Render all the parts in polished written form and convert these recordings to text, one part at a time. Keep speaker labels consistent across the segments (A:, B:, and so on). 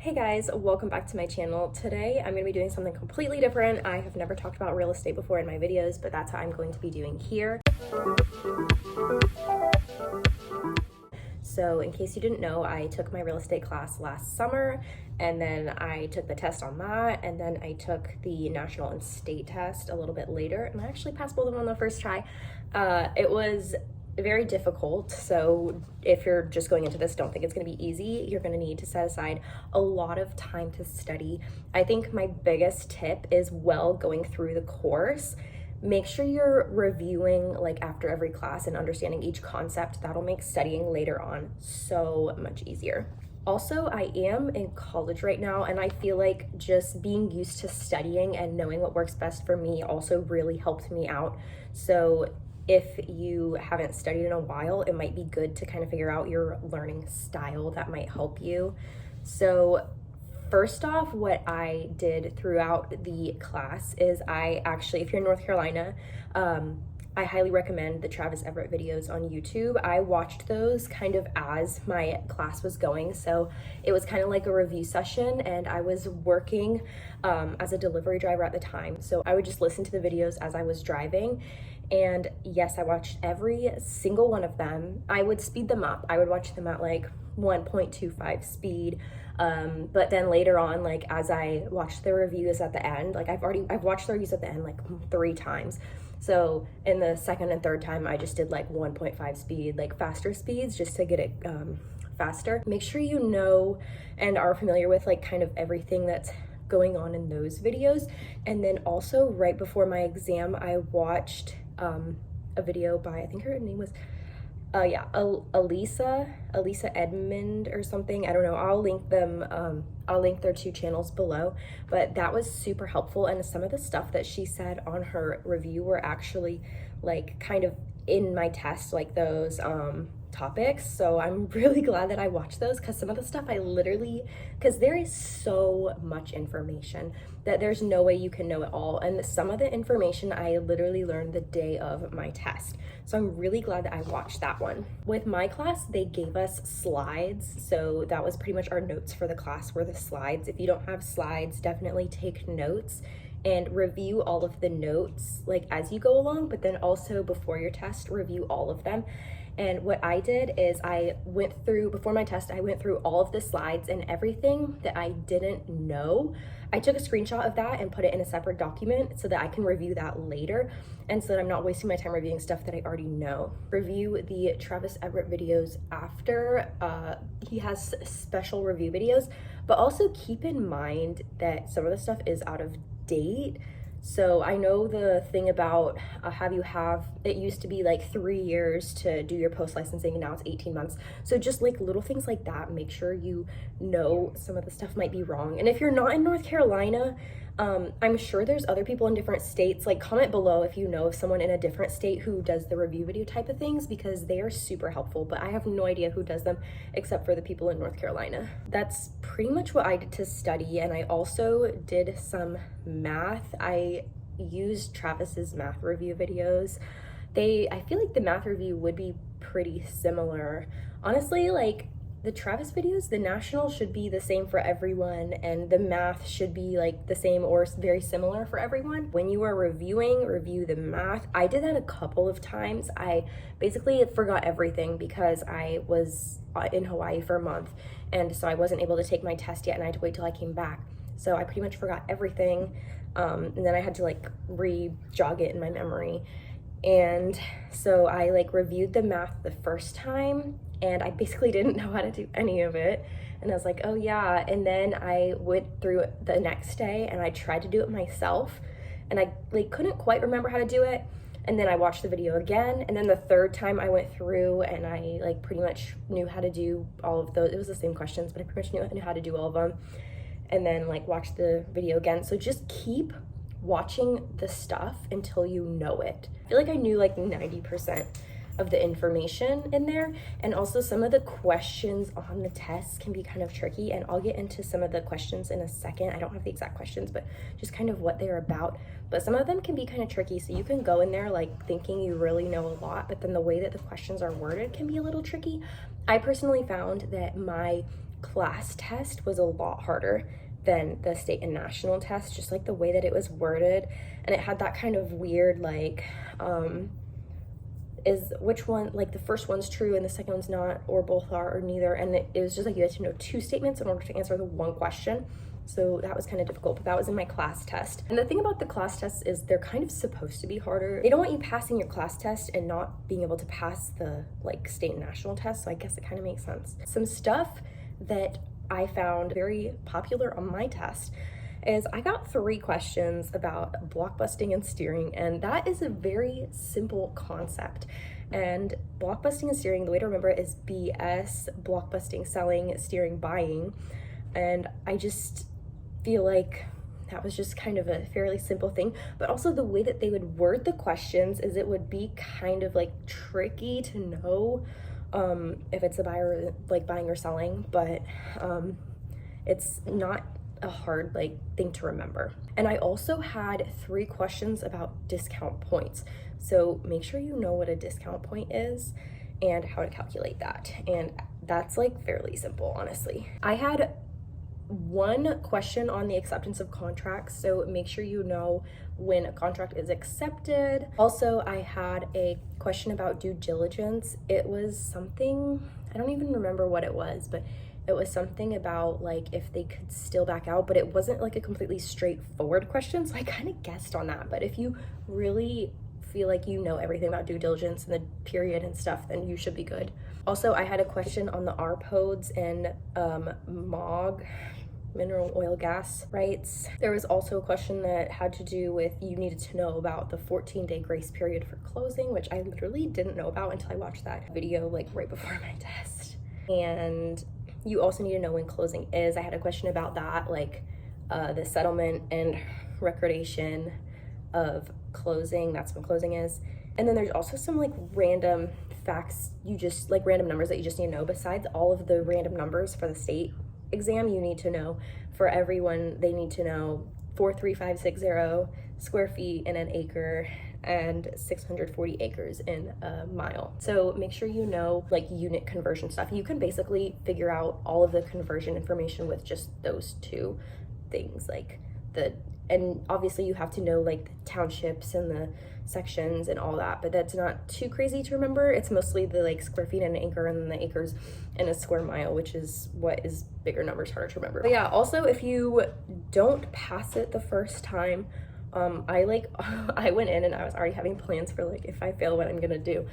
A: Hey guys, welcome back to my channel. Today I'm going to be doing something completely different. I have never talked about real estate before in my videos, but that's how I'm going to be doing here. So in case you didn't know, I took my real estate class last summer, and then I took the test on that, and then I took the national and state test a little bit later, and I actually passed both of them on the first try. It was very difficult, so if you're just going into this, don't think it's going to be easy. You're going to need to set aside a lot of time to study. I think my biggest tip is going through the course. Make sure you're reviewing like after every class and understanding each concept. That'll make studying later on so much easier. Also, I am in college right now, and I feel like just being used to studying and knowing what works best for me also really helped me out. So if you haven't studied in a while, it might be good to kind of figure out your learning style that might help you. So first off, what I did throughout the class is if you're in North Carolina, I highly recommend the Travis Everette videos on YouTube. I watched those kind of as my class was going. So it was kind of like a review session, and I was working as a delivery driver at the time. So I would just listen to the videos as I was driving. And yes, I watched every single one of them. I would speed them up. I would watch them at like 1.25 speed. But then later on, like as I watched the reviews at the end, like I've watched the reviews at the end like 3 times. So in the second and third time, I just did like 1.5 speed, like faster speeds, just to get it faster. Make sure you know and are familiar with like kind of everything that's going on in those videos. And then also right before my exam, I watched a video by, I think her name was Elisa Edmunds or something. I don't know. I'll link them. I'll link their 2 channels below, but that was super helpful. And some of the stuff that she said on her review were actually like kind of in my test, like those topics. So I'm really glad that I watched those, because some of the stuff because there is so much information that there's no way you can know it all. And some of the information I literally learned the day of my test. So I'm really glad that I watched that one. With my class, they gave us slides. So that was pretty much our notes for the class, were the slides. If you don't have slides, definitely take notes and review all of the notes like as you go along, but then also before your test, review all of them. And what I did is before my test, I went through all of the slides, and everything that I didn't know, I took a screenshot of that and put it in a separate document so that I can review that later, and so that I'm not wasting my time reviewing stuff that I already know. Review the Travis Everette videos after. He has special review videos, but also keep in mind that some of the stuff is out of date. So I know the thing about it used to be like 3 years to do your post licensing, and now it's 18 months. So just like little things like that, make sure you know some of the stuff might be wrong. And if you're not in North Carolina, I'm sure there's other people in different states. Like comment below if you know of someone in a different state who does the review video type of things, because they are super helpful, but I have no idea who does them except for the people in North Carolina. That's pretty much what I did to study. And I also did some math. I used Travis's math review videos. I feel like the math review would be pretty similar. Honestly, like the Travis videos, the national should be the same for everyone, and the math should be like the same or very similar for everyone. When you are review the math. I did that a couple of times. I basically forgot everything because I was in Hawaii for a month, and so I wasn't able to take my test yet, and I had to wait till I came back. So I pretty much forgot everything, and then I had to like re-jog it in my memory. And so I like reviewed the math the first time, and I basically didn't know how to do any of it. And I was like, oh yeah. And then I went through it the next day, and I tried to do it myself, and I like couldn't quite remember how to do it. And then I watched the video again, and then the third time I went through, and I like pretty much knew how to do all of those. It was the same questions, but I pretty much knew how to do all of them. And then like watch the video again. So just keep watching the stuff until you know it. I feel like I knew like 90% of the information in there, and also some of the questions on the test can be kind of tricky, and I'll get into some of the questions in a second. I don't have the exact questions, but just kind of what they're about. But some of them can be kind of tricky, so you can go in there like thinking you really know a lot, but then the way that the questions are worded can be a little tricky. I personally found that my class test was a lot harder than the state and national test, just like the way that it was worded. And it had that kind of weird, like, is which one, like the first one's true and the second one's not, or both are, or neither. And it was just like you had to know 2 statements in order to answer the 1 question. So that was kind of difficult, but that was in my class test. And the thing about the class tests is they're kind of supposed to be harder. They don't want you passing your class test and not being able to pass the like state and national test. So I guess it kind of makes sense. Some stuff that I found very popular on my test is I got 3 questions about blockbusting and steering, and that is a very simple concept. And blockbusting and steering, the way to remember it is BS, blockbusting, selling, steering, buying. And I just feel like that was just kind of a fairly simple thing, but also the way that they would word the questions is it would be kind of like tricky to know if it's a buyer, like buying or selling, but it's not a hard like thing to remember. And I also had 3 questions about discount points. So make sure you know what a discount point is and how to calculate that. And that's like fairly simple, honestly. I had 1 question on the acceptance of contracts, so make sure you know when a contract is accepted. Also, I had a question about due diligence. It was something, I don't even remember what it was, but it was something about like if they could still back out, but it wasn't like a completely straightforward question, so I kind of guessed on that. But if you really feel like you know everything about due diligence and the period and stuff, then you should be good. Also, I had a question on the RPODs and MOG, mineral oil gas rights. There was also a question that had to do with you needed to know about the 14-day grace period for closing, which I literally didn't know about until I watched that video like right before my test. And you also need to know when closing is. I had a question about that, like the settlement and recordation of closing, that's when closing is. And then there's also some like random facts, you just like random numbers that you just need to know besides all of the random numbers for the state exam. You need to know for everyone, they need to know 43560 square feet in an acre and 640 acres in a mile. So make sure you know like unit conversion stuff. You can basically figure out all of the conversion information with just those 2 things, like and obviously you have to know like the townships and the sections and all that, but that's not too crazy to remember. It's mostly the like square feet in an acre and then the acres in a square mile, which is what is bigger numbers harder to remember. But yeah, also if you don't pass it the first time, I went in and I was already having plans for like if I fail what I'm gonna do.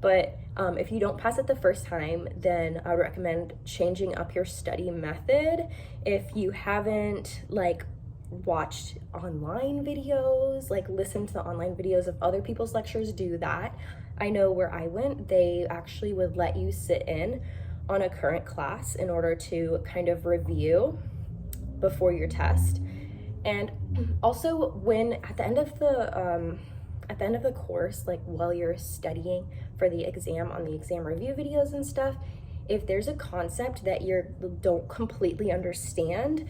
A: But if you don't pass it the first time, then I would recommend changing up your study method. If you haven't like watched online videos, like listen to the online videos of other people's lectures, do that. I know where I went, they actually would let you sit in on a current class in order to kind of review before your test. And also when at the end of the course, like while you're studying for the exam on the exam review videos and stuff, if there's a concept that you don't completely understand,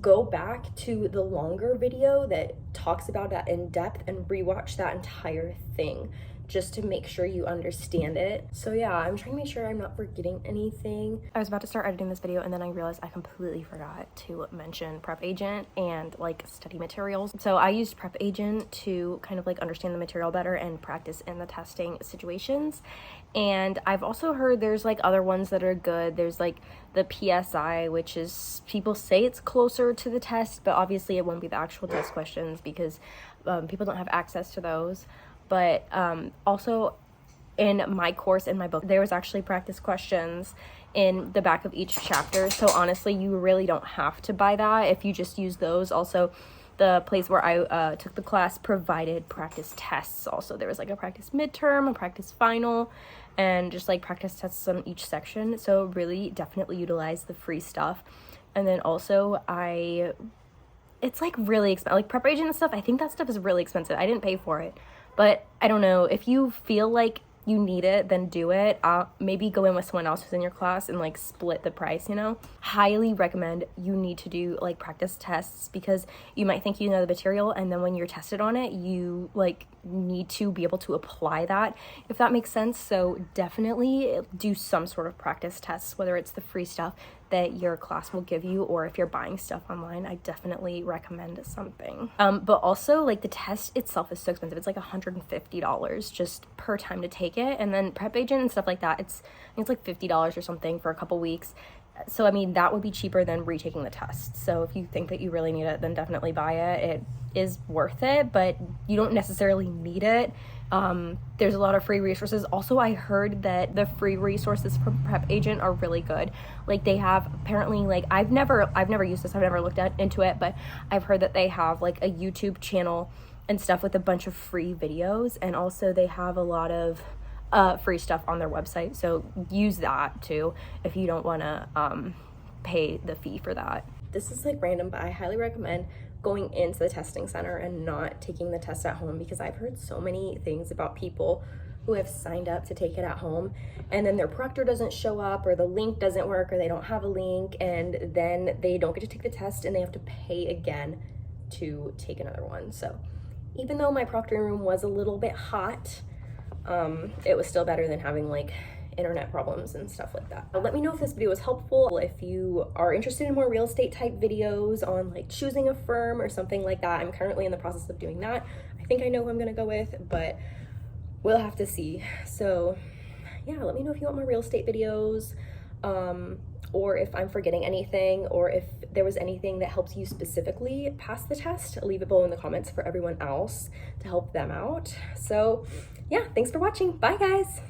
A: go back to the longer video that talks about that in depth and rewatch that entire thing just to make sure you understand it. So yeah, I'm trying to make sure I'm not forgetting anything. I was about to start editing this video and then I realized I completely forgot to mention Prep Agent and like study materials. So I used Prep Agent to kind of like understand the material better and practice in the testing situations. And I've also heard there's like other ones that are good. There's like the PSI, which is, people say it's closer to the test, but obviously it won't be the actual test questions because people don't have access to those. But also in my course, in my book, there was actually practice questions in the back of each chapter. So honestly, you really don't have to buy that if you just use those. Also, the place where I took the class provided practice tests. Also, there was like a practice midterm, a practice final, and just like practice tests on each section. So really definitely utilize the free stuff. And then also it's like really expensive, like Prep Agent and stuff. I think that stuff is really expensive. I didn't pay for it. But I don't know, if you feel like you need it, then do it. Maybe go in with someone else who's in your class and like split the price, you know? Highly recommend you need to do like practice tests because you might think you know the material and then when you're tested on it, you like need to be able to apply that, if that makes sense. So definitely do some sort of practice tests, whether it's the free stuff that your class will give you, or if you're buying stuff online, I definitely recommend something. But also, like, the test itself is so expensive. It's like $150 just per time to take it, and then prep agent and stuff like that, I think it's like $50 or something for a couple weeks. So I mean, that would be cheaper than retaking the test. So if you think that you really need it, then definitely buy it. It is worth it, but you don't necessarily need it. There's a lot of free resources. Also, I heard that the free resources from Prep Agent are really good. Like, they have, apparently, like, I've never used this, I've never looked into it, but I've heard that they have like a YouTube channel and stuff with a bunch of free videos, and also they have a lot of free stuff on their website, so use that too if you don't want to pay the fee for that. This is like random, but I highly recommend going into the testing center and not taking the test at home, because I've heard so many things about people who have signed up to take it at home and then their proctor doesn't show up, or the link doesn't work, or they don't have a link, and then they don't get to take the test and they have to pay again to take another one. So even though my proctoring room was a little bit hot, it was still better than having like internet problems and stuff like that. Let me know if this video was helpful. If you are interested in more real estate type videos on like choosing a firm or something like that, I'm currently in the process of doing that. I think I know who I'm gonna go with, but we'll have to see. So yeah, let me know if you want more real estate videos, or if I'm forgetting anything, or if there was anything that helps you specifically pass the test. Leave it below in the comments for everyone else to help them out. So yeah, thanks for watching. Bye guys.